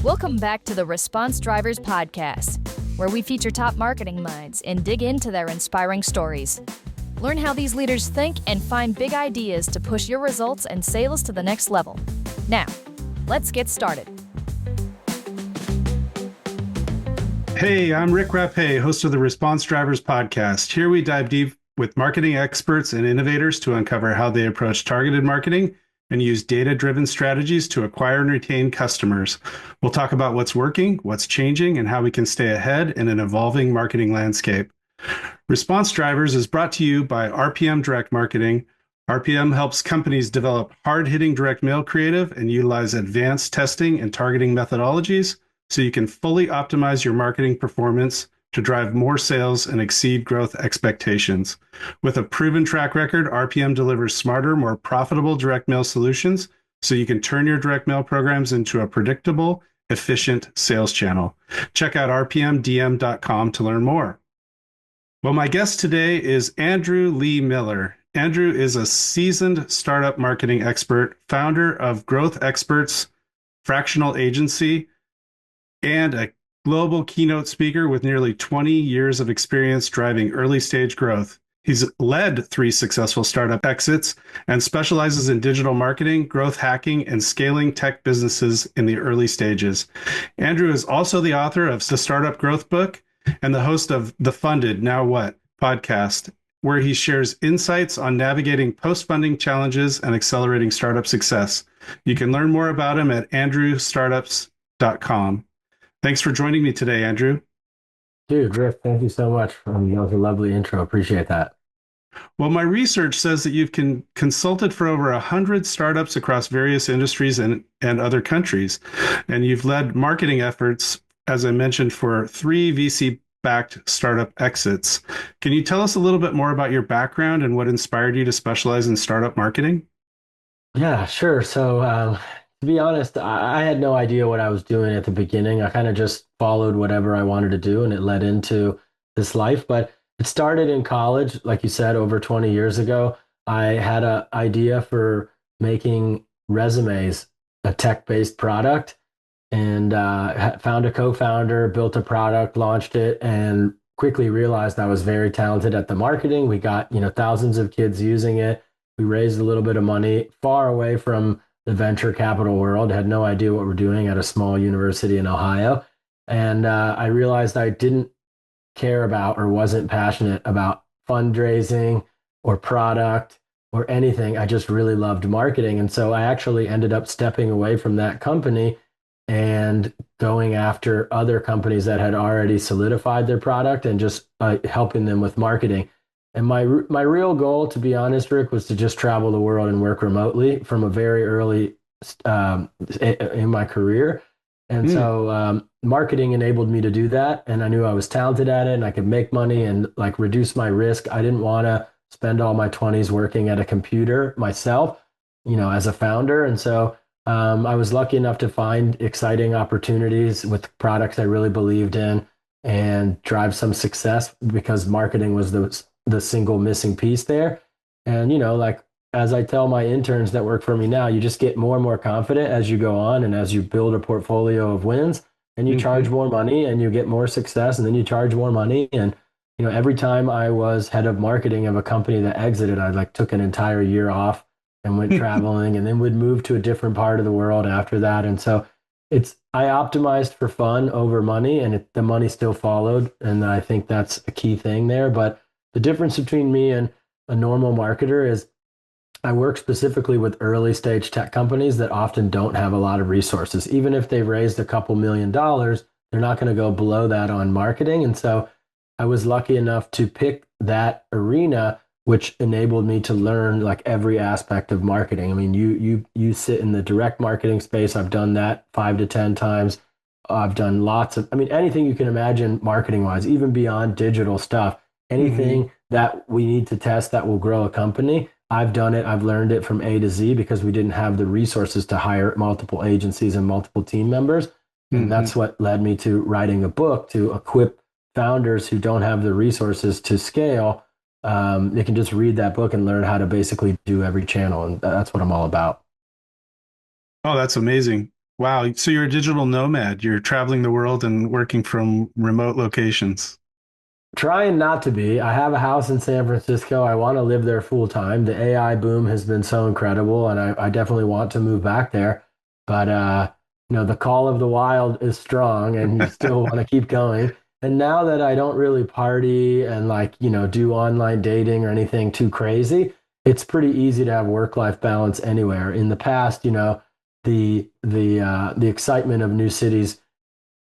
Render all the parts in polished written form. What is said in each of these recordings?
Welcome back to the Response Drivers Podcast, where we feature top marketing minds and dig into their inspiring stories. Learn how these leaders think and find big ideas to push your results and sales to the next level. Now, let's get started. Hey, I'm Rick Rapé, host of the Response Drivers Podcast. Here we dive deep with marketing experts and innovators to uncover how they approach targeted marketing and use data-driven strategies to acquire and retain customers. We'll talk about what's working, what's changing, and how we can stay ahead in an evolving marketing landscape. Response Drivers is brought to you by RPM Direct Marketing. RPM helps companies develop hard-hitting direct mail creative and utilize advanced testing and targeting methodologies so you can fully optimize your marketing performance to drive more sales and exceed growth expectations. With a proven track record, RPM delivers smarter, more profitable direct mail solutions so you can turn your direct mail programs into a predictable, efficient sales channel. Check out rpmdm.com to learn more. Well, my guest today is Andrew Lee Miller. Andrew is a seasoned startup marketing expert, founder of GrowthExpertz fractional agency, and a global keynote speaker with nearly 20 years of experience driving early stage growth. He's led 3 successful startup exits and specializes in digital marketing, growth hacking, and scaling tech businesses in the early stages. Andrew is also the author of the Startup Growth Book and the host of the Funded Now What podcast, where he shares insights on navigating post-funding challenges and accelerating startup success. You can learn more about him at andrewstartups.com. Thanks for joining me today, Andrew. Dude, Rick, thank you so much. That was a lovely intro. Appreciate that. Well, my research says that you've consulted for over 100 startups across various industries and other countries. And you've led marketing efforts, as I mentioned, for 3 VC-backed startup exits. Can you tell us a little bit more about your background and what inspired you to specialize in startup marketing? Yeah, sure. So, to be honest, I had no idea what I was doing at the beginning. I kind of just followed whatever I wanted to do, and it led into this life. But it started in college, like you said, over 20 years ago. I had an idea for making resumes, a tech-based product, and found a co-founder, built a product, launched it, and quickly realized I was very talented at the marketing. We got, thousands of kids using it. We raised a little bit of money, far away from the venture capital world, had no idea what we're doing at a small university in Ohio. And I realized I didn't care about or wasn't passionate about fundraising or product or anything. I just really loved marketing. And so I actually ended up stepping away from that company and going after other companies that had already solidified their product and just helping them with marketing. And my real goal, to be honest, Rick, was to just travel the world and work remotely from a very early in my career. And so marketing enabled me to do that. And I knew I was talented at it and I could make money and like reduce my risk. I didn't want to spend all my 20s working at a computer myself, as a founder. And so I was lucky enough to find exciting opportunities with products I really believed in and drive some success because marketing was the single missing piece there. And, as I tell my interns that work for me now, you just get more and more confident as you go on and as you build a portfolio of wins and you charge more money and you get more success and then you charge more money. And, every time I was head of marketing of a company that exited, I took an entire year off and went traveling and then would move to a different part of the world after that. And so I optimized for fun over money and the money still followed. And I think that's a key thing there. But the difference between me and a normal marketer is I work specifically with early stage tech companies that often don't have a lot of resources. Even if they've raised a couple $1 million, they're not going to go below that on marketing. And so I was lucky enough to pick that arena, which enabled me to learn every aspect of marketing. I mean, you sit in the direct marketing space. I've done that 5 to 10 times. I've done anything you can imagine marketing wise, even beyond digital stuff. Anything that we need to test that will grow a company, I've done it. I've learned it from A to Z because we didn't have the resources to hire multiple agencies and multiple team members. And that's what led me to writing a book to equip founders who don't have the resources to scale. They can just read that book and learn how to basically do every channel. And that's what I'm all about. Oh, that's amazing. Wow. So you're a digital nomad. You're traveling the world and working from remote locations. Trying not to be. I have a house in San Francisco. I want to live there full time. The AI boom has been so incredible, and I definitely want to move back there. But the call of the wild is strong, and you still want to keep going. And now that I don't really party and do online dating or anything too crazy, it's pretty easy to have work-life balance anywhere. In the past, the excitement of new cities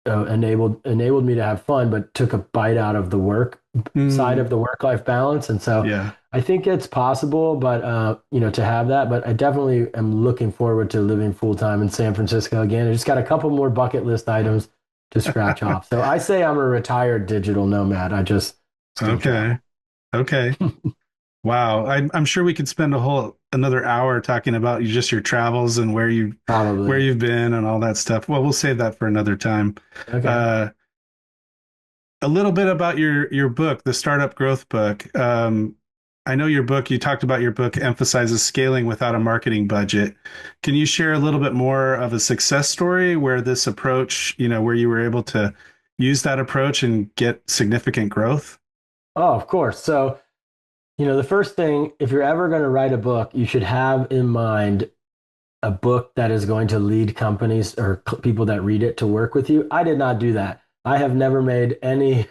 enabled me to have fun, but took a bite out of the work side of Mm, the work life balance. And so yeah. I think it's possible, but to have that. But I definitely am looking forward to living full time in San Francisco again. I just got a couple more bucket list items to scratch off. So I say I'm a retired digital nomad. I just still Okay. travel. Okay. Wow. I'm sure we could spend another hour talking about just your travels and where Probably. you've been and all that stuff. Well, we'll save that for another time. Okay. Uh, a little bit about your book, the Startup Growth book. I know you talked about your book emphasizes scaling without a marketing budget. Can you share a little bit more of a success story where this approach, where you were able to use that approach and get significant growth? Oh, of course. So, the first thing, if you're ever going to write a book, you should have in mind a book that is going to lead companies or people that read it to work with you. I did not do that. I have never made any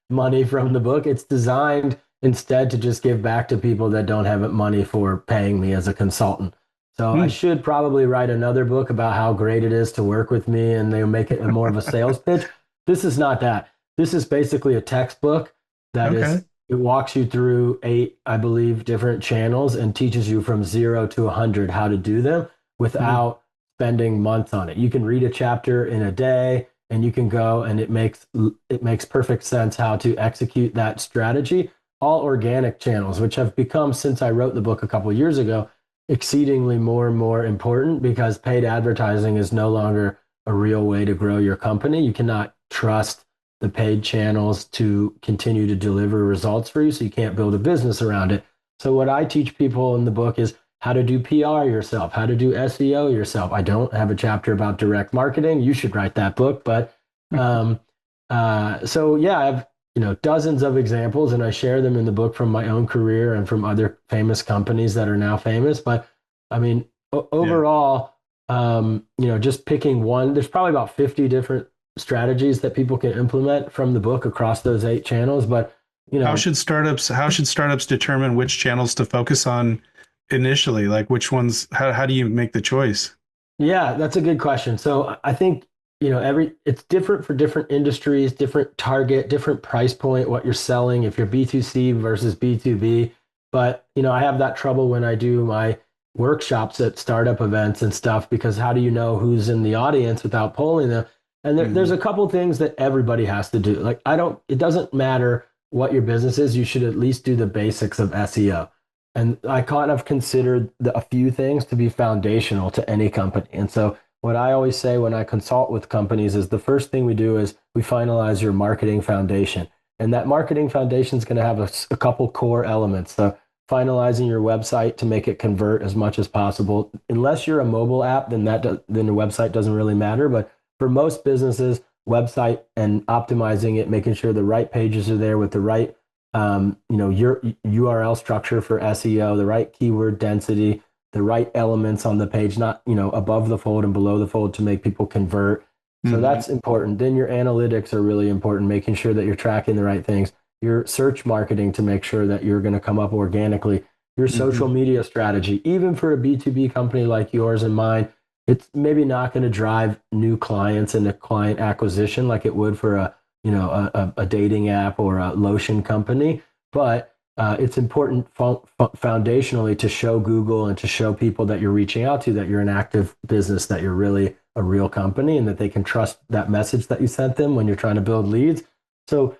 money from the book. It's designed instead to just give back to people that don't have money for paying me as a consultant. So I Hmm. should probably write another book about how great it is to work with me and they make it more of a sales pitch. This is not that. This is basically a textbook that Okay. is it walks you through eight, I believe, different channels and teaches you from 0 to 100 how to do them Hmm. without spending months on it. You can read a chapter in a day and you can go and it makes perfect sense how to execute that strategy. All organic channels, which have become since I wrote the book a couple of years ago, exceedingly more and more important because paid advertising is no longer a real way to grow your company. You cannot trust the paid channels to continue to deliver results for you, so you can't build a business around it. So what I teach people in the book is how to do PR yourself, how to do SEO yourself. I don't have a chapter about direct marketing. You should write that book. But um, so yeah, I have dozens of examples, and I share them in the book from my own career and from other famous companies that are now famous. But I mean, Yeah. overall, just picking one. There's probably about 50 different strategies that people can implement from the book across those eight channels. But you know, How should startups determine which channels to focus on initially? Like which ones, how do you make the choice? Yeah, that's a good question. So I think, every it's different for different industries, different target, different price point, what you're selling, if you're B2C versus B2B. But, I have that trouble when I do my workshops at startup events and stuff, because how do you know who's in the audience without polling them? And there's a Mhm. couple things that everybody has to do. Like, it doesn't matter what your business is, you should at least do the basics of SEO. And I kind of consider a few things to be foundational to any company. And so, what I always say when I consult with companies is the first thing we do is we finalize your marketing foundation. And that marketing foundation is going to have a couple core elements. So, finalizing your website to make it convert as much as possible. Unless you're a mobile app, then the website doesn't really matter. But for most businesses, website and optimizing it, making sure the right pages are there with the right your URL structure for SEO, the right keyword density, the right elements on the page, not, above the fold and below the fold to make people convert. So Mhm. that's important. Then your analytics are really important, making sure that you're tracking the right things. Your search marketing to make sure that you're going to come up organically. Your social Mhm. media strategy, even for a B2B company like yours and mine, it's maybe not going to drive new clients and a client acquisition like it would for a dating app or a lotion company, but it's important foundationally to show Google and to show people that you're reaching out to that you're an active business, that you're really a real company, and that they can trust that message that you sent them when you're trying to build leads. So,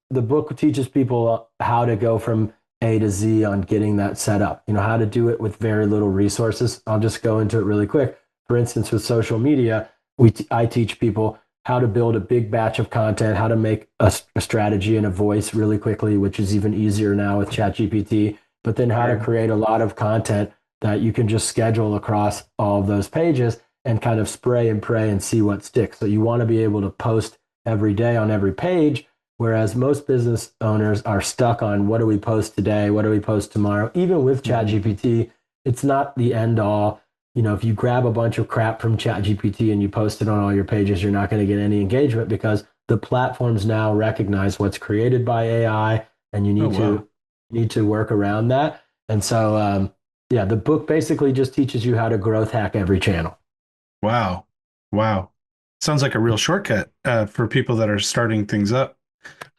the book teaches people how to go from A to Z on getting that set up, how to do it with very little resources. I'll just go into it really quick. For instance, with social media, I teach people how to build a big batch of content, how to make a strategy and a voice really quickly, which is even easier now with ChatGPT, but then how to Sure. create a lot of content that you can just schedule across all of those pages. and kind of spray and pray and see what sticks. So you want to be able to post every day on every page, whereas most business owners are stuck on what do we post today? What do we post tomorrow? Even with ChatGPT, it's not the end all. If you grab a bunch of crap from ChatGPT and you post it on all your pages, you're not going to get any engagement because the platforms now recognize what's created by AI, and you need to work around that. And so, the book basically just teaches you how to growth hack every channel. Wow. Wow. Sounds like a real shortcut for people that are starting things up.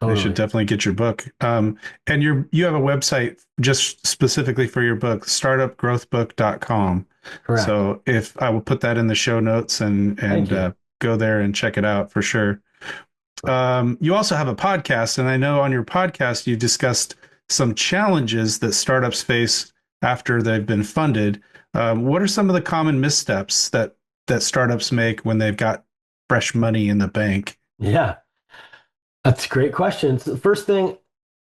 Totally. They should definitely get your book. And you have a website just specifically for your book, startupgrowthbook.com. Correct. So if I will put that in the show notes and go there and check it out for sure. You also have a podcast, and I know on your podcast you discussed some challenges that startups face after they've been funded. What are some of the common missteps that startups make when they've got fresh money in the bank? Yeah, that's a great question. So the first thing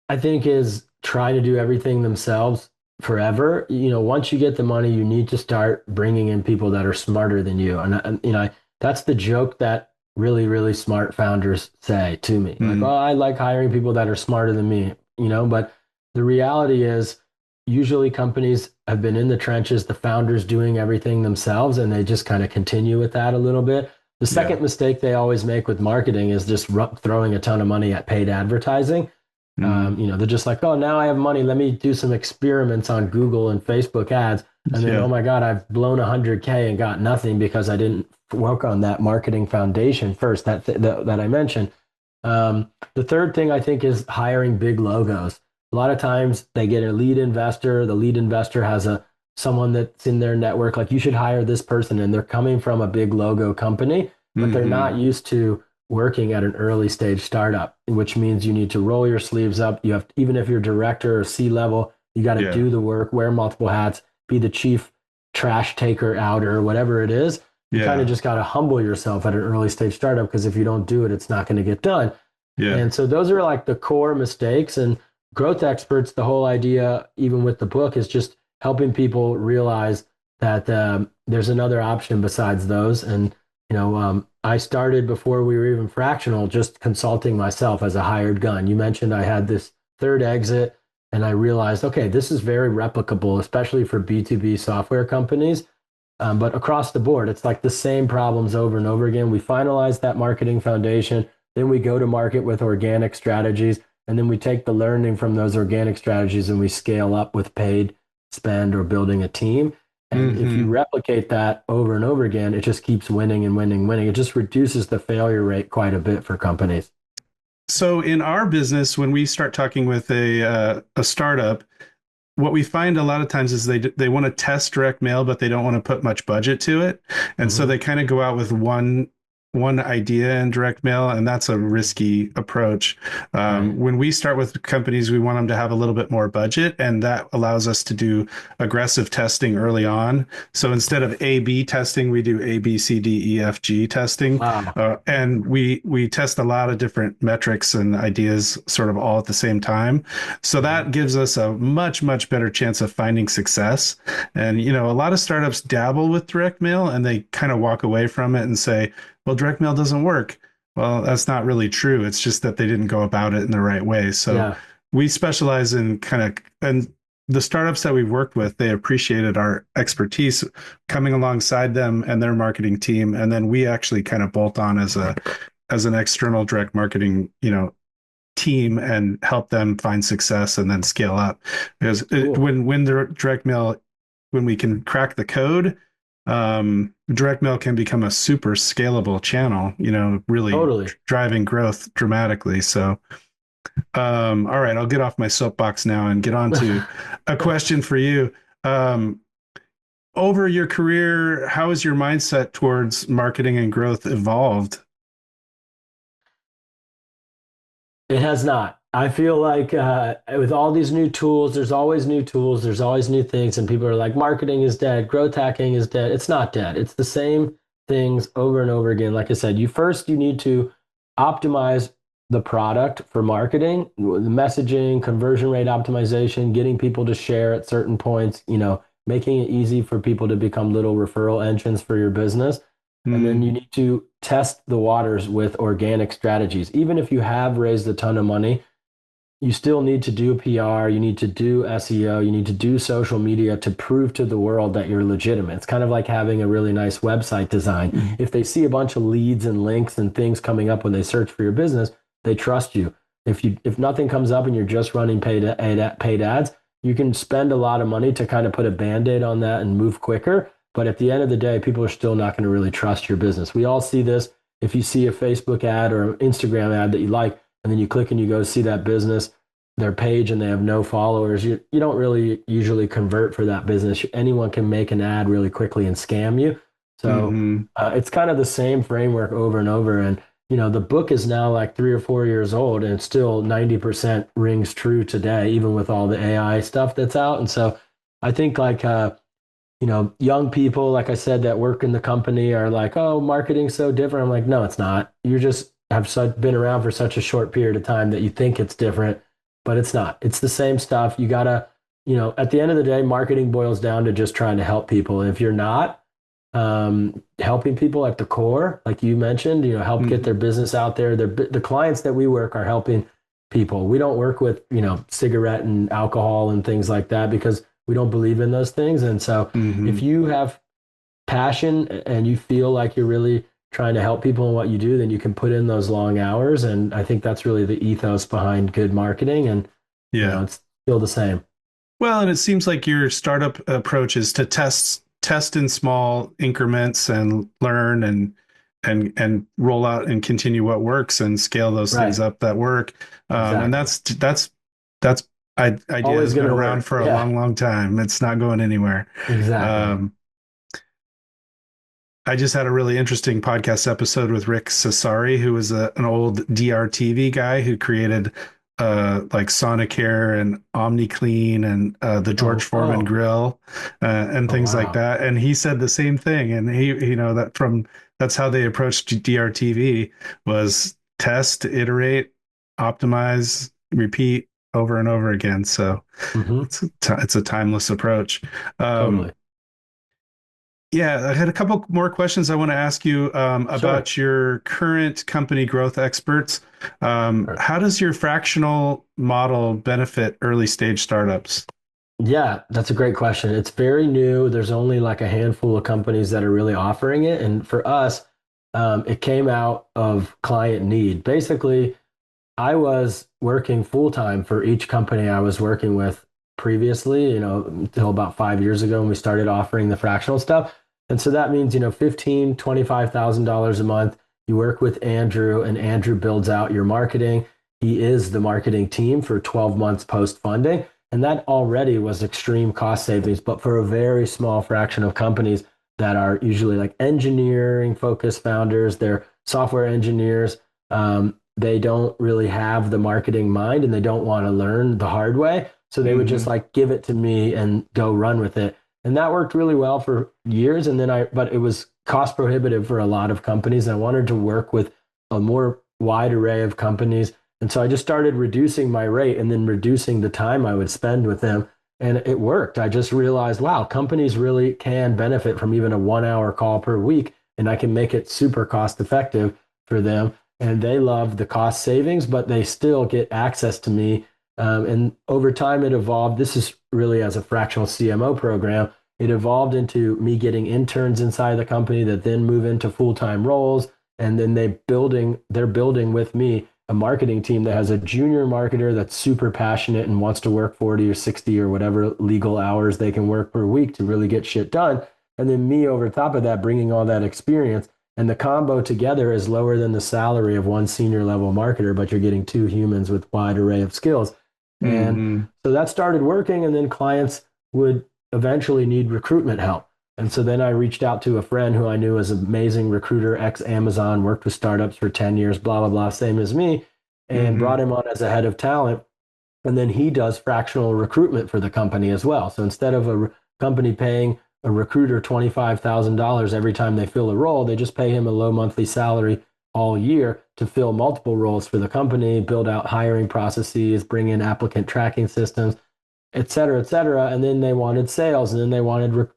I think is try to do everything themselves forever. Once you get the money, you need to start bringing in people that are smarter than you. And that's the joke that really, really smart founders say to me. Like, oh, I like hiring people that are smarter than me, but the reality is usually companies have been in the trenches, the founders doing everything themselves, and they just kind of continue with that a little bit. The second mistake they always make with marketing is just throwing a ton of money at paid advertising. They're just like, oh, now I have money. Let me do some experiments on Google and Facebook ads. And then, oh my God, I've blown 100K and got nothing because I didn't work on that marketing foundation first that I mentioned. The third thing I think is hiring big logos. A lot of times they get a lead investor. The lead investor has someone that's in their network. Like, you should hire this person, and they're coming from a big logo company, but they're not used to working at an early stage startup, which means you need to roll your sleeves up. You have, even if you're director or C-level, you got to do the work, wear multiple hats, be the chief trash taker outer, whatever it is. You kind of just got to humble yourself at an early stage startup, because if you don't do it, it's not going to get done. And so those are like the core mistakes. And GrowthExpertz, the whole idea, even with the book, is just helping people realize that there's another option besides those. And I started before we were even fractional, just consulting myself as a hired gun. You mentioned I had this third exit, and I realized, okay, this is very replicable, especially for B2B software companies. But across the board, it's like the same problems over and over again. We finalize that marketing foundation, then we go to market with organic strategies, and then we take the learning from those organic strategies and we scale up with paid spend or building a team. And if you replicate that over and over again, it just keeps winning and winning and winning. It just reduces the failure rate quite a bit for companies. So in our business, when we start talking with a startup, what we find a lot of times is they want to test direct mail, but they don't want to put much budget to it. And so they kind of go out with one idea in direct mail, and that's a risky approach. When we start with companies, we want them to have a little bit more budget, and that allows us to do aggressive testing early on. So instead of A/B testing, we do A, B, C, D, E, F, G testing. And we test a lot of different metrics and ideas sort of all at the same time. So that gives us a much, much better chance of finding success. And, a lot of startups dabble with direct mail and they kind of walk away from it and say, well, direct mail doesn't work. Well, that's not really true. It's just that they didn't go about it in the right way. So we specialize in and the startups that we've worked with, they appreciated our expertise coming alongside them and their marketing team. And then we actually kind of bolt on as an external direct marketing, team and help them find success and then scale up. Because when the direct mail, when we can crack the code, direct mail can become a super scalable channel, really driving growth dramatically. So, all right, I'll get off my soapbox now and get on to a question for you. Over your career, how has your mindset towards marketing and growth evolved? It has not. I feel like with all these new tools, there's always new tools, there's always new things, and people are like, marketing is dead, growth hacking is dead. It's not dead. It's the same things over and over again. Like I said, you need to optimize the product for marketing, the messaging, conversion rate optimization, getting people to share at certain points, making it easy for people to become little referral engines for your business. And then Mm. you need to test the waters with organic strategies. Even if you have raised a ton of money, you still need to do PR, you need to do SEO, you need to do social media to prove to the world that you're legitimate. It's kind of like having a really nice website design. If they see a bunch of leads and links and things coming up when they search for your business, they trust you. If nothing comes up and you're just running paid ads, you can spend a lot of money to kind of put a band-aid on that and move quicker. But at the end of the day, people are still not going to really trust your business. We all see this. If you see a Facebook ad or an Instagram ad that you like, and then you click and you go see that business, their page, and they have no followers, you don't really usually convert for that business. Anyone can make an ad really quickly and scam you. So Hmm. it's kind of the same framework over and over. And, the book is now like 3 or 4 years old and it's still 90% rings true today, even with all the AI stuff that's out. And so I think like, young people, like I said, that work in the company are like, oh, marketing's so different. I'm like, no, it's not. You just have been around for such a short period of time that you think it's different, but it's not. It's the same stuff. You gotta, at the end of the day, marketing boils down to just trying to help people. And if you're not helping people at the core, like you mentioned, help get their business out there. The clients that we work are helping people. We don't work with, cigarette and alcohol and things like that because we don't believe in those things. And so Hmm. if you have passion and you feel like you're really trying to help people in what you do, then you can put in those long hours. And I think that's really the ethos behind good marketing. And, Yeah. it's still the same. Well, and it seems like your startup approach is to test in small increments and learn and roll out and continue what works and scale those things Right. up that work. And Exactly. that's idea Always has been going to around work. for a Yeah, long time. It's not going anywhere. exactly. Um, I just had a really interesting podcast episode with Rick Cesari, who was an old DRTV guy who created like Sonicare and OmniClean and the George Foreman Oh, grill and oh, things like wow. that. And he said the same thing. And that's how they approached DRTV was test, iterate, optimize, repeat over and over again. So Hmm. it's a timeless approach. Um, Totally. yeah, I had a couple more questions I want to ask you Sure. about your current company, GrowthExpertz. Sure. How does your fractional model benefit early stage startups? Yeah, that's a great question. It's very new. There's only like a handful of companies that are really offering it. And for us, it came out of client need. Basically, I was working full time for each company I was working with previously, until about 5 years ago when we started offering the fractional stuff. And so that means, $25,000 a month. You work with Andrew, and Andrew builds out your marketing. He is the marketing team for 12 months post funding. And that already was extreme cost savings, but for a very small fraction of companies that are usually like engineering focused founders, they're software engineers. They don't really have the marketing mind and they don't want to learn the hard way. So they would just Hmm. like give it to me and go run with it. And that worked really well for years. But it was cost prohibitive for a lot of companies. And I wanted to work with a more wide array of companies. And so I just started reducing my rate and then reducing the time I would spend with them. And it worked. I just realized, wow, companies really can benefit from even a 1 hour call per week. And I can make it super cost effective for them and they love the cost savings, but they still get access to me. And over time, it evolved. This is really as a fractional CMO program. It evolved into me getting interns inside the company that then move into full-time roles, and then they're building with me a marketing team that has a junior marketer that's super passionate and wants to work 40 or 60 or whatever legal hours they can work per week to really get shit done. And then me over top of that, bringing all that experience and the combo together is lower than the salary of one senior level marketer, but you're getting two humans with wide array of skills. And Hmm. so that started working, and then clients would eventually need recruitment help. And so then I reached out to a friend who I knew was an amazing recruiter, ex Amazon, worked with startups for 10 years, blah, blah, blah, same as me, and Hmm. brought him on as a head of talent. And then he does fractional recruitment for the company as well. So instead of a company paying a recruiter $25,000 every time they fill a role, they just pay him a low monthly salary all year to fill multiple roles for the company, build out hiring processes, bring in applicant tracking systems, et cetera, et cetera. And then they wanted sales, and then they wanted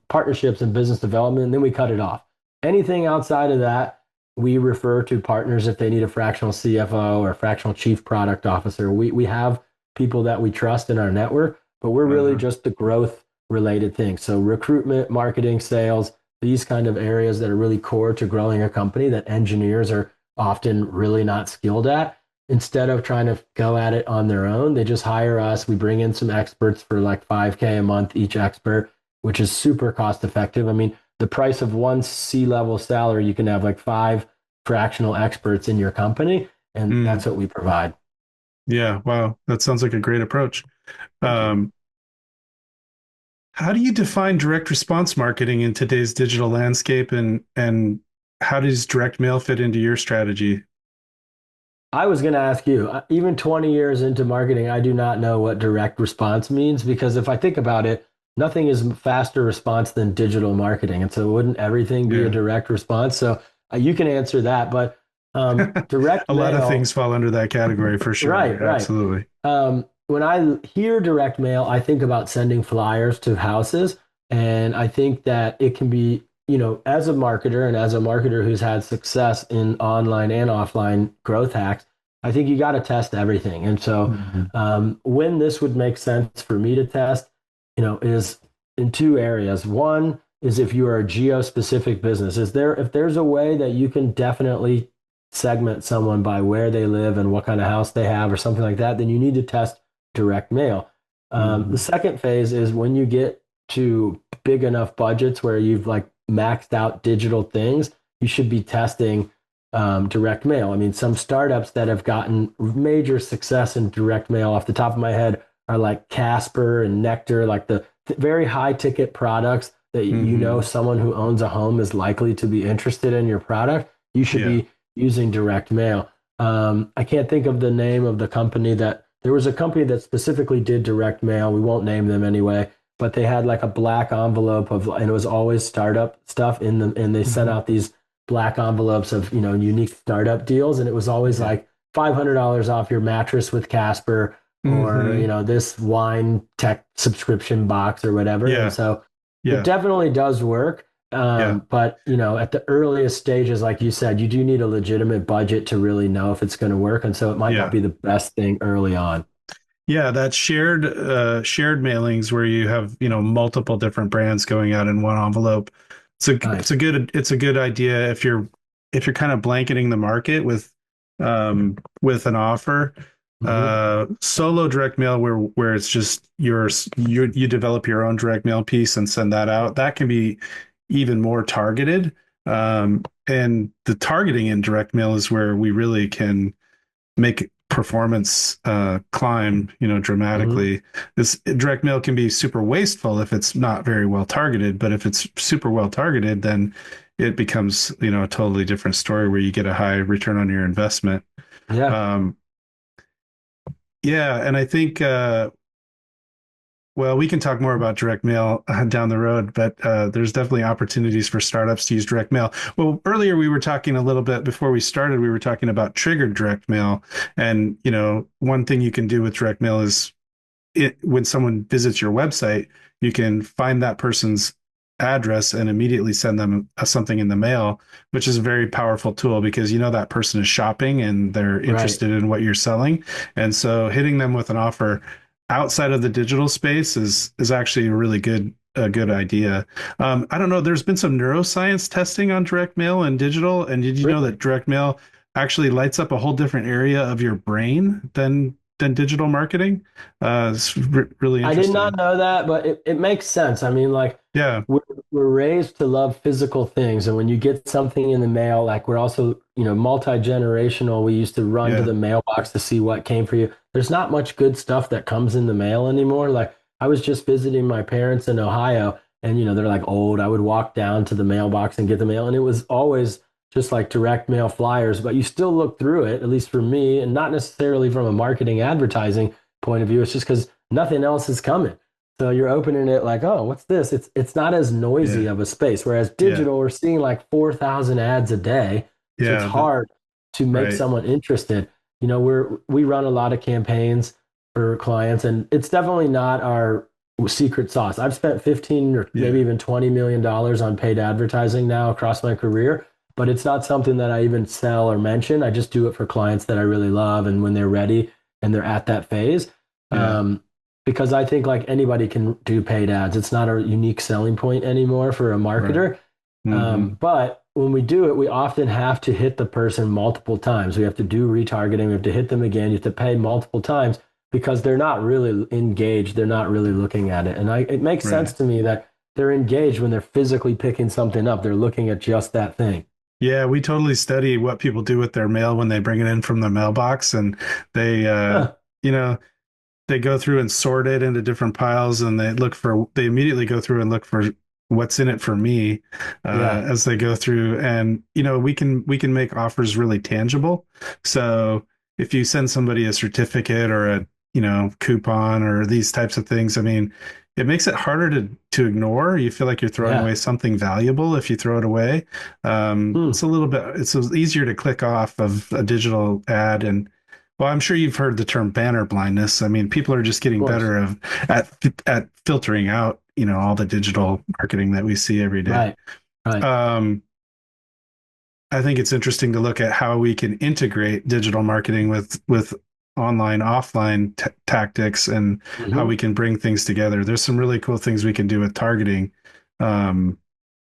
partnerships and business development, and then we cut it off. anything outside of that, we refer to partners if they need a fractional CFO or fractional chief product officer. We have people that we trust in our network, but we're really just the growth related things. So recruitment, marketing, sales, these kind of areas that are really core to growing a company that engineers are often really not skilled at. Instead of trying to go at it on their own, they just hire us. We bring in some experts for like 5K a month each expert, which is super cost effective. I mean, the price of one C-level salary, you can have like 5 fractional experts in your company, and that's what we provide. Yeah, wow, that sounds like a great approach. How do you define direct response marketing in today's digital landscape, and how does direct mail fit into your strategy? I was going to ask you, even 20 years into marketing, I do not know what direct response means, because if I think about it, nothing is faster response than digital marketing. And so wouldn't everything be a direct response? So you can answer that, but direct A lot of mail, things fall under that category for sure. right, right. Absolutely. When I hear direct mail, I think about sending flyers to houses. And I think that it can be, as a marketer and as a marketer who's had success in online and offline growth hacks, I think you got to test everything. And so when this would make sense for me to test, is in 2 areas. One is if you are a geo-specific business, if there's a way that you can definitely segment someone by where they live and what kind of house they have or something like that, then you need to test direct mail. The second phase is when you get to big enough budgets where you've like maxed out digital things, you should be testing direct mail. I mean, some startups that have gotten major success in direct mail off the top of my head are like Casper and Nectar, like the very high ticket products that someone who owns a home is likely to be interested in your product. You should be using direct mail. I can't think of the name of the company there was a company that specifically did direct mail. We won't name them anyway, but they had like a black envelope and it was always startup stuff in them. And they sent out these black envelopes of, unique startup deals. And it was always like $500 off your mattress with Casper or, this wine tech subscription box or whatever. Yeah. And so it definitely does work. But, at the earliest stages, like you said, you do need a legitimate budget to really know if it's going to work. And so it might not be the best thing early on. Yeah, that shared mailings where you have, multiple different brands going out in one envelope. It's a good idea if you're kind of blanketing the market with an offer. Solo direct mail where it's just you develop your own direct mail piece and send that out. That can be even more targeted. And the targeting in direct mail is where we really can make performance climb, dramatically. This direct mail can be super wasteful if it's not very well targeted, but if it's super well targeted, then it becomes, a totally different story where you get a high return on your investment. And I think well, we can talk more about direct mail down the road, but there's definitely opportunities for startups to use direct mail. Well, earlier we were talking a little bit before we started, we were talking about triggered direct mail. And, one thing you can do with direct mail is when someone visits your website, you can find that person's address and immediately send them something in the mail, which is a very powerful tool because that person is shopping and they're interested in what you're selling. And so hitting them with an offer outside of the digital space is actually a good idea. I don't know. There's been some neuroscience testing on direct mail and digital. And did you know that direct mail actually lights up a whole different area of your brain than digital marketing? It's really interesting. I did not know that, but it makes sense. I mean, we're raised to love physical things. And when you get something in the mail, like we're also, multi-generational. We used to run to the mailbox to see what came for you. There's not much good stuff that comes in the mail anymore. Like I was just visiting my parents in Ohio and, they're like old. I would walk down to the mailbox and get the mail. And it was always just like direct mail flyers, but you still look through it, at least for me, and not necessarily from a marketing advertising point of view. It's just because nothing else is coming. So you're opening it like, oh, what's this? It's not as noisy of a space. Whereas digital, we're seeing like 4,000 ads a day. So it's hard to make someone interested. We run a lot of campaigns for clients, and it's definitely not our secret sauce. I've spent 15 or Yeah. maybe even $20 million on paid advertising now across my career, but it's not something that I even sell or mention. I just do it for clients that I really love and when they're ready and they're at that phase. Yeah. Because I think like anybody can do paid ads. It's not a unique selling point anymore for a Right. marketer. Hmm. But when we do it, we often have to hit the person multiple times. We have to do retargeting. We have to hit them again. You have to pay multiple times because they're not really engaged. They're not really looking at it. And it makes sense Right. to me that they're engaged when they're physically picking something up. They're looking at just that thing. Yeah, we totally study what people do with their mail when they bring it in from the mailbox, and they, Huh. you know, they go through and sort it into different piles, and they immediately go through and look for what's in it for me, Yeah. as they go through. And we can make offers really tangible. So if you send somebody a certificate or a coupon or these types of things, I mean, it makes it harder to ignore. You feel like you're throwing Yeah. away something valuable if you throw it away. Hmm. It's easier to click off of a digital ad. And well, I'm sure you've heard the term banner blindness. I mean, people are just Of getting course. better at filtering out, all the digital marketing that we see every day. Right. Right. Um, I think it's interesting to look at how we can integrate digital marketing with online, offline tactics, and how Hmm. we can bring things together. There's some really cool things we can do with targeting, um,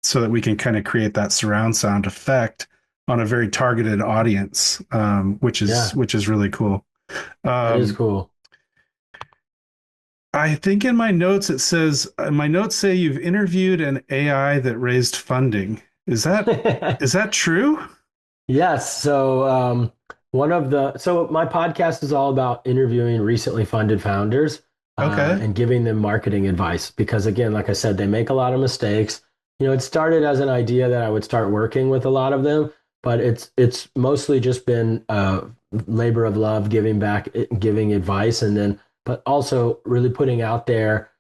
so that we can kind of create that surround sound effect on a very targeted audience, which is Yeah. which is really cool. That is Um, cool. I think in my notes it says my notes say you've interviewed an AI that raised funding. Is that is that true? Yes. So so my podcast is all about interviewing recently funded founders Okay. and giving them marketing advice because again, like I said, they make a lot of mistakes. It started as an idea that I would start working with a lot of them, but it's mostly just been labor of love, giving back, giving advice, and then but also really putting out there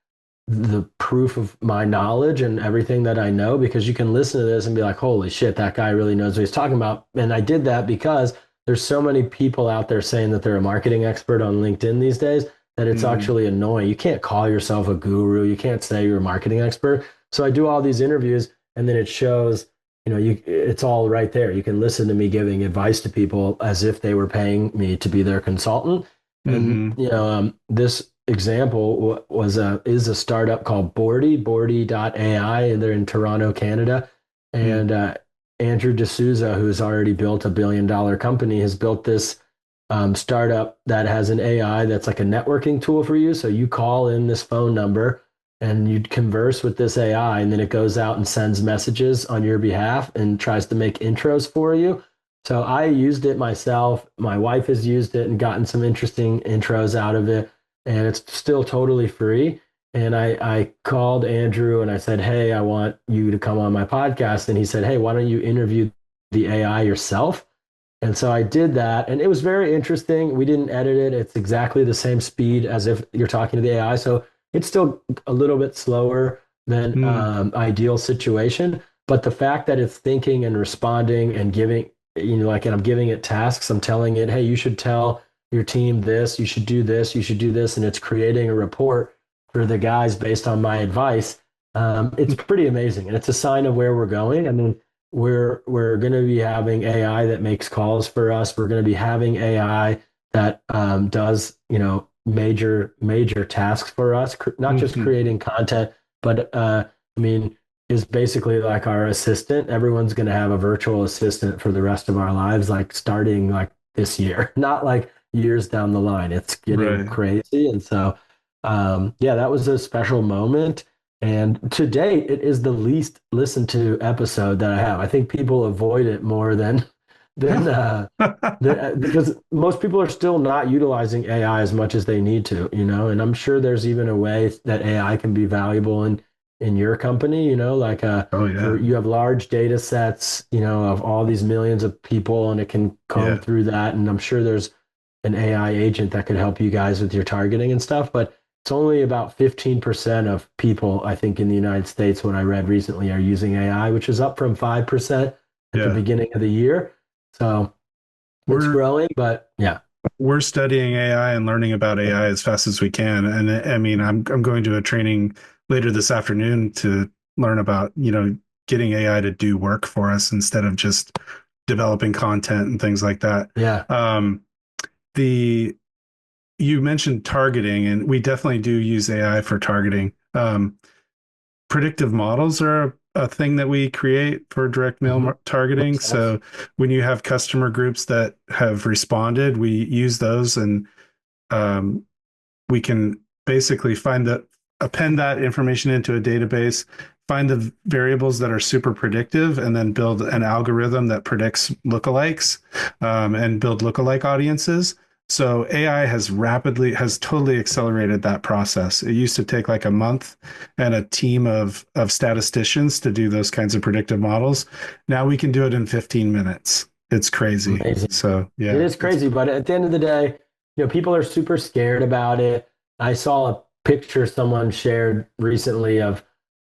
the proof of my knowledge and everything that I know because you can listen to this and be like, holy shit, that guy really knows what he's talking about. And I did that because there's so many people out there saying that they're a marketing expert on LinkedIn these days that it's Mm, actually annoying. You can't call yourself a guru. You can't say you're a marketing expert. So I do all these interviews and then it shows, it's all right there. You can listen to me giving advice to people as if they were paying me to be their consultant. And, hmm this example is a startup called Bordy.ai, and they're in Toronto, Canada. mm, And Andrew D'Souza, who's already built a $1 billion company, has built this startup that has an AI that's like a networking tool for you. So you call in this phone number and you converse with this AI, and then it goes out and sends messages on your behalf and tries to make intros for you. So I used it myself. My wife has used it and gotten some interesting intros out of it, and it's still totally free. And I called Andrew and I said, hey, I want you to come on my podcast. And he said, hey, why don't you interview the AI yourself? And so I did that, and it was very interesting. We didn't edit it. It's exactly the same speed as if you're talking to the AI. So it's still a little bit slower than mm. ideal situation. But the fact that it's thinking and responding and giving, and I'm giving it tasks, I'm telling it, hey, you should tell your team this, you should do this, you should do this. And it's creating a report for the guys based on my advice. It's pretty amazing. And it's a sign of where we're going. I mean, we're going to be having AI that makes calls for us. We're going to be having AI that does major tasks for us, not just Hmm. creating content, but I mean is basically like our assistant. Everyone's going to have a virtual assistant for the rest of our lives, like starting like this year, not like years down the line. It's getting Right. crazy, and so yeah, that was a special moment. And to date, it is the least listened to episode that I have. I think people avoid it more than because most people are still not utilizing AI as much as they need to, and I'm sure there's even a way that AI can be valuable in your company, like Oh for yeah. you have large data sets, of all these millions of people, and it can comb Yeah. through that. And I'm sure there's an AI agent that could help you guys with your targeting and stuff, but it's only about 15% of people, I think, in the United States, what I read recently, are using AI, which is up from 5% at the Yeah. beginning of the year. So it's We're growing, but yeah. we're studying AI and learning about AI as fast as we can. And I mean, I'm going to a training later this afternoon to learn about, getting AI to do work for us instead of just developing content and things like that. Yeah. The You mentioned targeting, and we definitely do use AI for targeting. Predictive models are a thing that we create for direct mail Mhm. targeting. Makes sense. So when you have customer groups that have responded, we use those, and um, we can basically append that information into a database, find the variables that are super predictive, and then build an algorithm that predicts lookalikes, and build lookalike audiences. So AI has totally accelerated that process. It used to take like a month and a team of statisticians to do those kinds of predictive models. Now we can do it in 15 minutes. It's crazy. Amazing. So It yeah, is crazy, but at the end of the day, people are super scared about it. I saw a picture someone shared recently of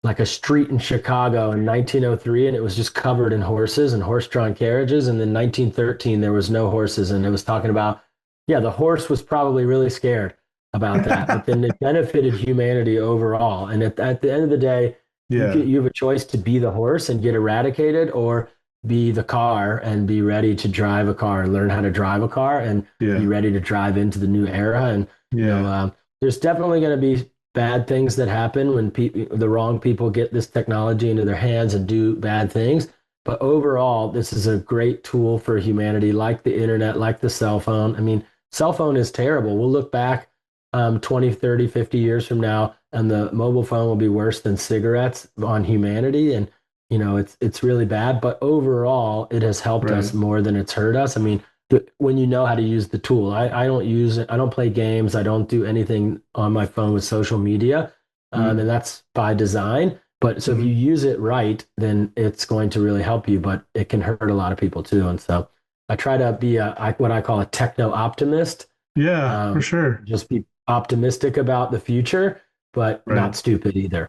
like a street in Chicago in 1903, and it was just covered in horses and horse-drawn carriages. And then 1913, there was no horses, and it was talking about, yeah, the horse was probably really scared about that, but then it benefited humanity overall. And at the end of the day, yeah, you have a choice to be the horse and get eradicated, or be the car and be ready to drive a car, learn how to drive a car, and be yeah, ready to drive into the new era. And yeah. there's definitely going to be bad things that happen when the wrong people get this technology into their hands and do bad things. But overall, this is a great tool for humanity, like the internet, like the cell phone. I mean, cell phone is terrible. We'll look back 20, 30, 50 years from now, and the mobile phone will be worse than cigarettes on humanity. And, it's really bad. But overall, it has helped Right. us more than it's hurt us. I mean, when you know how to use the tool. I don't use it. I don't play games. I don't do anything on my phone with social media. Mm-hmm. And that's by design. But so if you use it right, then it's going to really help you, but it can hurt a lot of people too. And so I try to be what I call a techno optimist. Yeah, for Um, sure. just be optimistic about the future, but Right. not stupid either.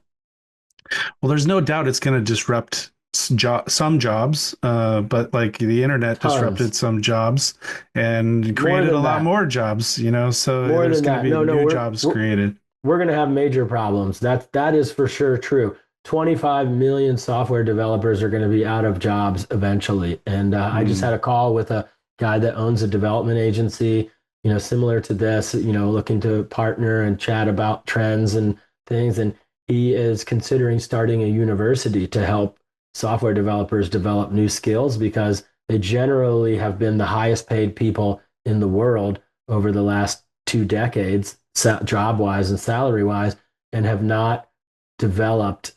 Well, there's no doubt it's going to disrupt some jobs, but like the internet disrupted Tons. some jobs and More created a than lot that. more jobs, so More there's than going to that. be No, no, new jobs created. we're going to have major problems. That is for sure true. 25 million software developers are going to be out of jobs eventually. And I just Mm. had a call with a guy that owns a development agency, similar to this, looking to partner and chat about trends and things. And he is considering starting a university to help software developers develop new skills, because they generally have been the highest paid people in the world over the last 2 decades, job wise and salary wise, and have not developed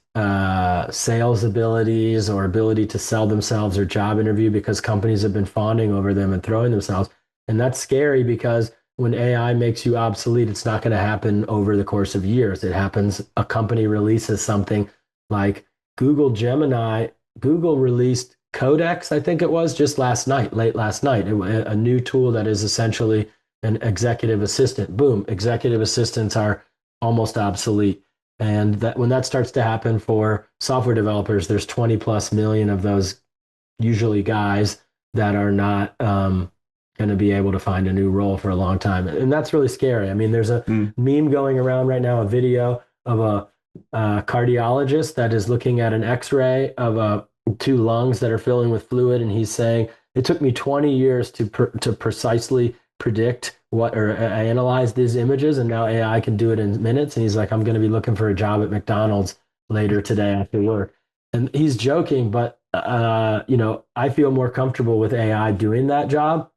sales abilities or ability to sell themselves or job interview, because companies have been fawning over them and throwing themselves. And that's scary, because when AI makes you obsolete, it's not going to happen over the course of years. It happens, a company releases something like Google Gemini. Google released Codex, I think it was, just last night, late last night, a new tool that is essentially an executive assistant. Boom, executive assistants are almost obsolete. And that when that starts to happen for software developers, there's 20 plus million of those, usually guys, that are not going to be able to find a new role for a long time. And that's really scary. I mean, there's a Mm. meme going around right now, a video of a cardiologist that is looking at an x-ray of two lungs that are filling with fluid. And he's saying, it took me 20 years to precisely predict what or analyze these images, and now AI can do it in minutes. And he's like, I'm going to be looking for a job at McDonald's later today after work. And he's joking, but I feel more comfortable with AI doing that job.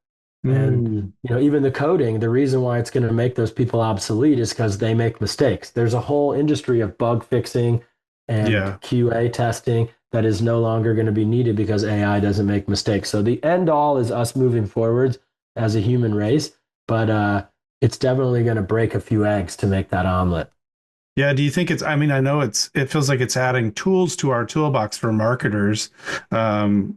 And Mm. even the coding, the reason why it's going to make those people obsolete is because they make mistakes. There's a whole industry of bug fixing and Yeah. QA testing that is no longer going to be needed because AI doesn't make mistakes. So the end all is us moving forwards as a human race, but it's definitely going to break a few eggs to make that omelet. Yeah, do you think I mean, I know it feels like it's adding tools to our toolbox for marketers,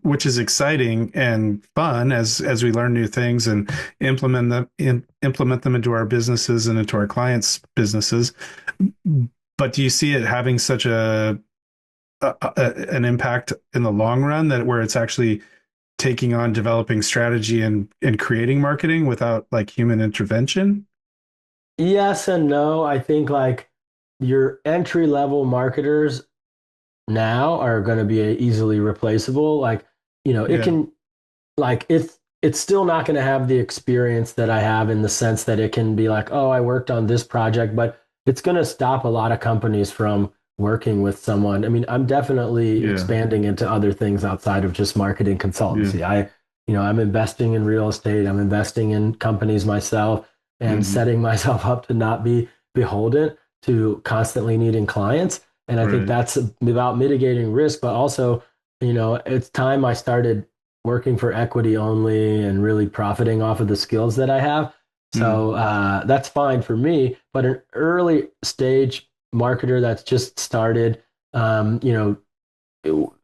which is exciting and fun as we learn new things and implement them into our businesses and into our clients' businesses. But do you see it having such an impact in the long run that where it's actually taking on developing strategy and creating marketing without like human intervention? Yes and no. I think like your entry level marketers now are going to be easily replaceable. Like, it Yeah. can like it's still not going to have the experience that I have in the sense that it can be like, oh, I worked on this project, but it's going to stop a lot of companies from working with someone. I mean, I'm definitely Yeah. expanding into other things outside of just marketing Yeah. consultancy. I'm investing in real estate, I'm investing in companies myself and Hmm. setting myself up to not be beholden to constantly needing clients. And I think Right. that's about mitigating risk, but also, it's time I started working for equity only and really profiting off of the skills that I have. Mm. So that's fine for me. But an early stage marketer that's just started, um, you know,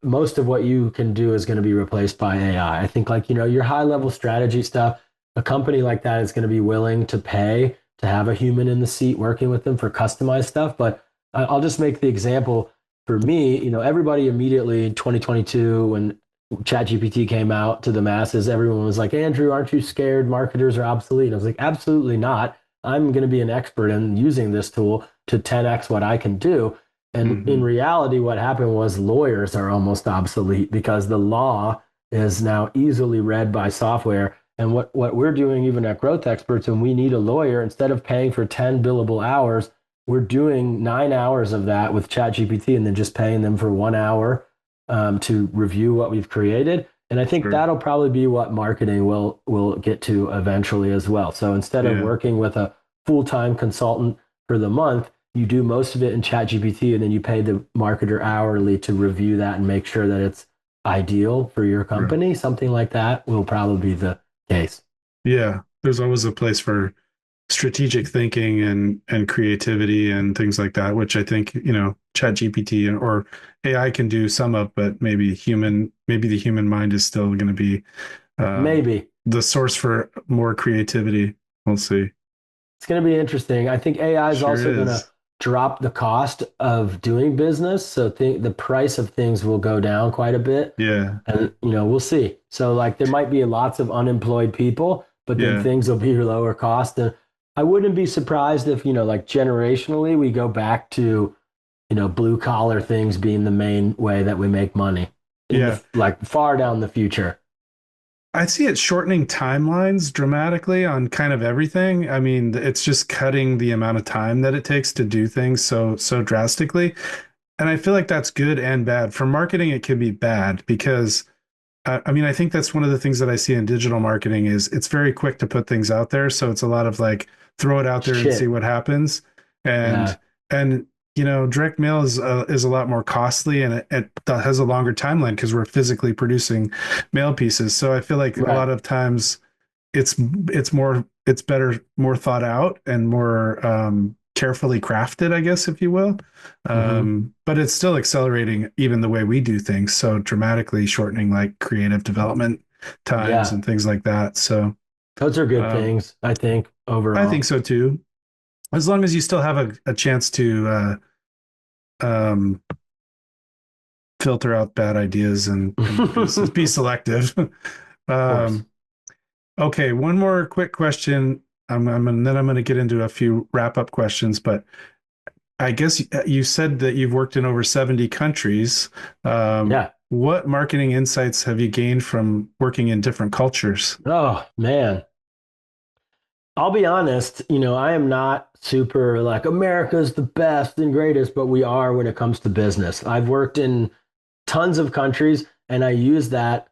most of what you can do is going to be replaced by AI. I think like, your high level strategy stuff, a company like that is going to be willing to pay to have a human in the seat working with them for customized stuff. But I'll just make the example for me, everybody immediately in 2022 when ChatGPT came out to the masses, everyone was like, Andrew, aren't you scared marketers are obsolete? I was like, absolutely not. I'm going to be an expert in using this tool to 10x what I can do. And in Hmm. reality, what happened was lawyers are almost obsolete because the law is now easily read by software. And what we're doing, even at GrowthExpertz, and we need a lawyer, instead of paying for 10 billable hours, we're doing 9 hours of that with ChatGPT and then just paying them for 1 hour to review what we've created. And I think Sure. that'll probably be what marketing will get to eventually as well. So instead of Yeah. working with a full-time consultant for the month, you do most of it in ChatGPT and then you pay the marketer hourly to review that and make sure that it's ideal for your Right. company. Something like that will probably be the case. Yeah. There's always a place for strategic thinking and creativity and things like that, which I think, Chat GPT or AI can do some of, but maybe the human mind is still going to be um, Maybe. the source for more creativity. We'll see. It's going to be interesting. I think AI is Sure also going to is. drop the cost of doing business. So the price of things will go down quite a bit. Yeah. And, we'll see. So, like, there might be lots of unemployed people, but then Yeah. things will be lower cost. And I wouldn't be surprised if, like, generationally we go back to, blue collar things being the main way that we make money in Yeah. the, like, far down the future. I see it shortening timelines dramatically on kind of everything. I mean, it's just cutting the amount of time that it takes to do things so drastically. And I feel like that's good and bad. For marketing, it can be bad because I mean, I think that's one of the things that I see in digital marketing is it's very quick to put things out there. So it's a lot of like throw it out there and see Shit. what happens. And Yeah. and direct mail is a lot more costly and it has a longer timeline because we're physically producing mail pieces. So I feel like a Right. lot of times it's better, more thought out and more carefully crafted, I guess, if you will. Hmm. But it's still accelerating even the way we do things, so dramatically shortening like creative development times Yeah. and things like that. So Those are good um, things, I think, I think overall. so too. As long as you still have a chance to um, filter out bad ideas and be Of selective. course. um, okay, one more quick question. And then I'm going to get into a few wrap up questions, but I guess you said that you've worked in over 70 countries. Yeah. What marketing insights have you gained from working in different cultures? Oh, man. I'll be honest, I am not super like America's the best and greatest, but we are when it comes to business. I've worked in tons of countries and I use that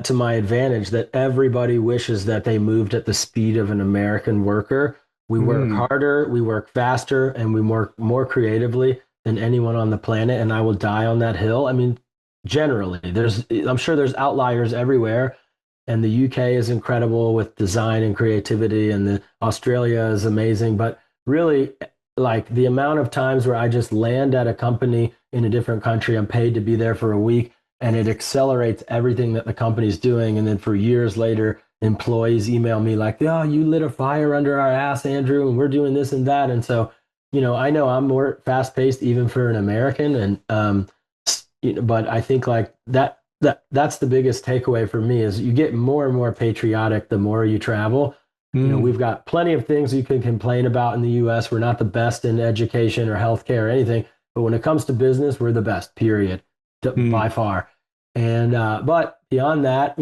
to my advantage that everybody wishes that they moved at the speed of an American worker. We work Mm, harder, we work faster, and we work more creatively than anyone on the planet. And I will die on that hill. I mean, generally, I'm sure there's outliers everywhere. And the UK is incredible with design and creativity, and the Australia is amazing. But really, like the amount of times where I just land at a company in a different country, I'm paid to be there for a week, and it accelerates everything that the company's doing. And then for years later, employees email me like, "Oh, you lit a fire under our ass, Andrew, and we're doing this and that." And so, I know I'm more fast paced even for an American, and but I think like that that's the biggest takeaway for me is you get more and more patriotic the more you travel. Mm, We've got plenty of things you can complain about in the US. We're not the best in education or healthcare or anything, but when it comes to business, we're the best, period, by mm, far. And but beyond that,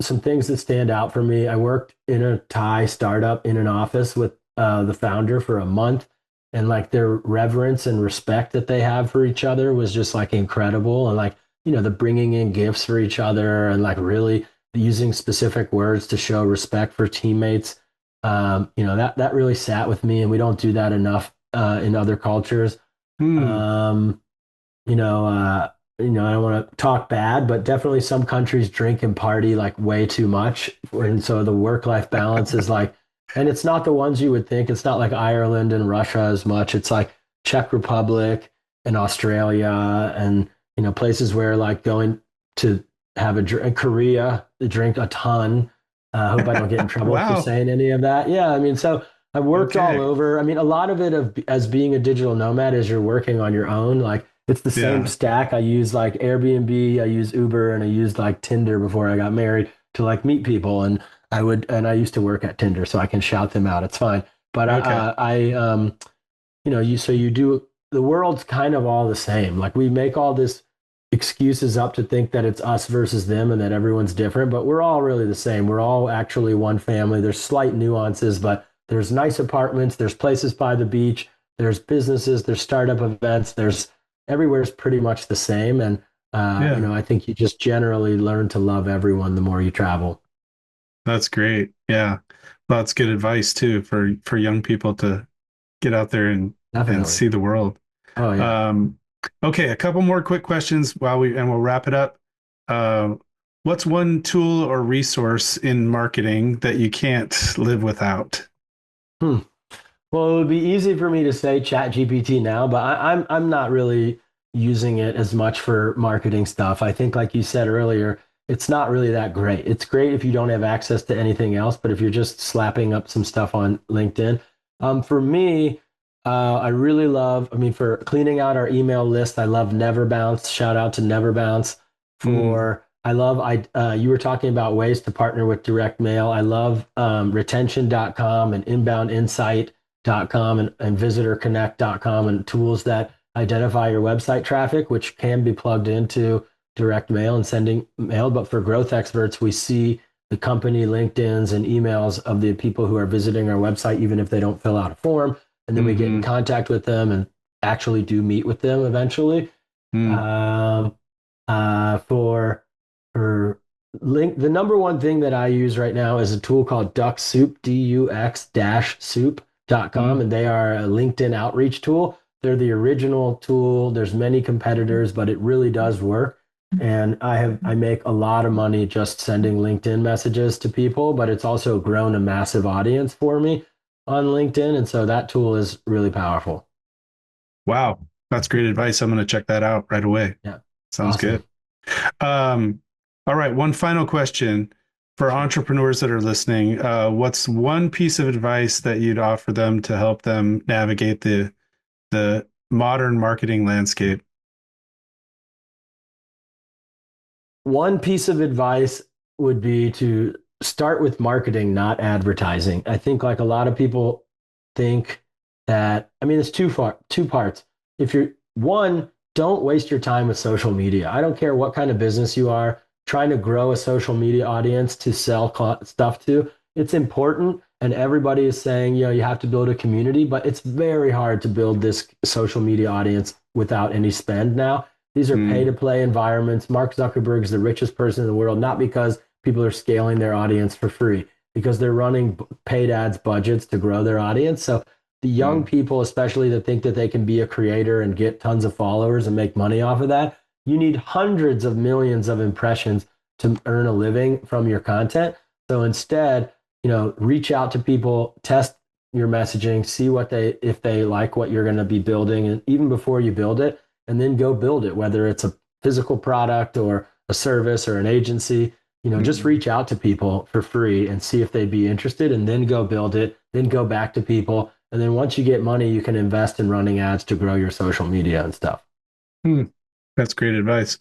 some things that stand out for me. I worked in a Thai startup in an office with the founder for a month, and like their reverence and respect that they have for each other was just like incredible. And like, the bringing in gifts for each other and like really using specific words to show respect for teammates. That really sat with me, and we don't do that enough in other cultures. mm. Um, I don't want to talk bad, but definitely some countries drink and party like way too much. And so the work-life balance is like, and it's not the ones you would think. It's not like Ireland and Russia as much. It's like Czech Republic and Australia and, places where like going to have a drink, Korea, they drink a ton. I hope I don't get in trouble for Wow. saying any of that. Yeah, I mean, so I've worked all Okay. over. I mean, a lot of it as being a digital nomad is you're working on your own. Like it's the same Yeah. stack. I use like Airbnb, I use Uber, and I used like Tinder before I got married to like meet people. And I used to work at Tinder, so I can shout them out. It's fine. But Okay. so you do, the world's kind of all the same. Like we make all this excuses up to think that it's us versus them and that everyone's different, but we're all really the same. We're all actually one family. There's slight nuances, but there's nice apartments, there's places by the beach, there's businesses, there's startup events, there's everywhere's pretty much the same. And Yeah. I think you just generally learn to love everyone the more you travel. That's great. Yeah. Well, that's good advice too for young people to get out there and Definitely. see the world. Oh yeah. Um, okay, a couple more quick questions and we'll wrap it up. Uh, what's one tool or resource in marketing that you can't live without? Hmm. Well, it would be easy for me to say Chat GPT now, but I'm not really using it as much for marketing stuff. I think, like you said earlier, it's not really that great. It's great if you don't have access to anything else, but if you're just slapping up some stuff on LinkedIn, for me, I really love. I mean, for cleaning out our email list, I love Neverbounce. Shout out to Neverbounce. Mm, For I love I You were talking about ways to partner with direct mail. I love retention.com and inbound insight.com and visitorconnect.com and tools that identify your website traffic, which can be plugged into direct mail and sending mail. But for growth experts, we see the company LinkedIn's and emails of the people who are visiting our website, even if they don't fill out a form. And then we get in mm-hmm, contact with them and actually do meet with them eventually. mm, Um, for link, the number one thing that I use right now is a tool called Duck Soup, DUX-soup.com, mm, and they are a LinkedIn outreach tool. They're the original tool. There's many competitors, but it really does work. And I make a lot of money just sending LinkedIn messages to people, but it's also grown a massive audience for me on LinkedIn. And so that tool is really powerful. wow, that's great advice. I'm going to check that out right away. Yeah. Sounds good. Awesome. Um, all right, one final question for Sure. entrepreneurs that are listening. What's one piece of advice that you'd offer them to help them navigate the modern marketing landscape? One piece of advice would be to start with marketing, not advertising. I think like a lot of people think that, I mean, it's two parts. If you're one, don't waste your time with social media. I don't care what kind of business you are trying to grow a social media audience to sell stuff to. It's important. And everybody is saying, you have to build a community, but it's very hard to build this social media audience without any spend now. These are pay to Mm, play environments. Mark Zuckerberg is the richest person in the world, not because people are scaling their audience for free, because they're running paid ads budgets to grow their audience. So the young mm, people, especially that think that they can be a creator and get tons of followers and make money off of that, you need hundreds of millions of impressions to earn a living from your content. So instead, reach out to people, test your messaging, see if they like what you're going to be building, and even before you build it, and then go build it, whether it's a physical product or a service or an agency. Just mm. reach out to people for free and see if they'd be interested, and then go build it, then go back to people. And then once you get money, you can invest in running ads to grow your social media and stuff. Hmm. That's great advice.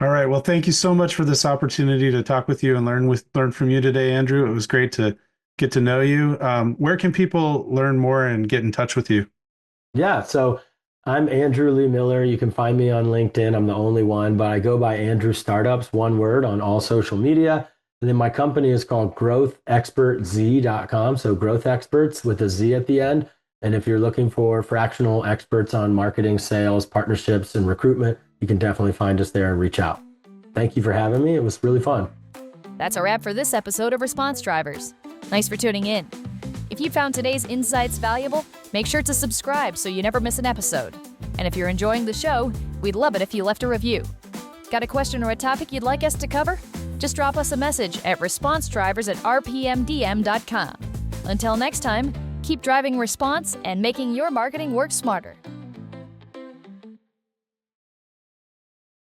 All right. Well, thank you so much for this opportunity to talk with you and learn from you today, Andrew. It was great to get to know you. Where can people learn more and get in touch with you? Yeah, so I'm Andrew Lee Miller. You can find me on LinkedIn. I'm the only one, but I go by Andrew Startups, one word, on all social media. And then my company is called growthexpertz.com. So GrowthExpertz with a Z at the end. And if you're looking for fractional experts on marketing, sales, partnerships, and recruitment, you can definitely find us there and reach out. Thank you for having me. It was really fun. That's a wrap for this episode of Response Drivers. Thanks for tuning in. If you found today's insights valuable, make sure to subscribe so you never miss an episode. And if you're enjoying the show, we'd love it if you left a review. Got a question or a topic you'd like us to cover? Just drop us a message at responsdrivers@rpmdm.com. Until next time, keep driving response and making your marketing work smarter.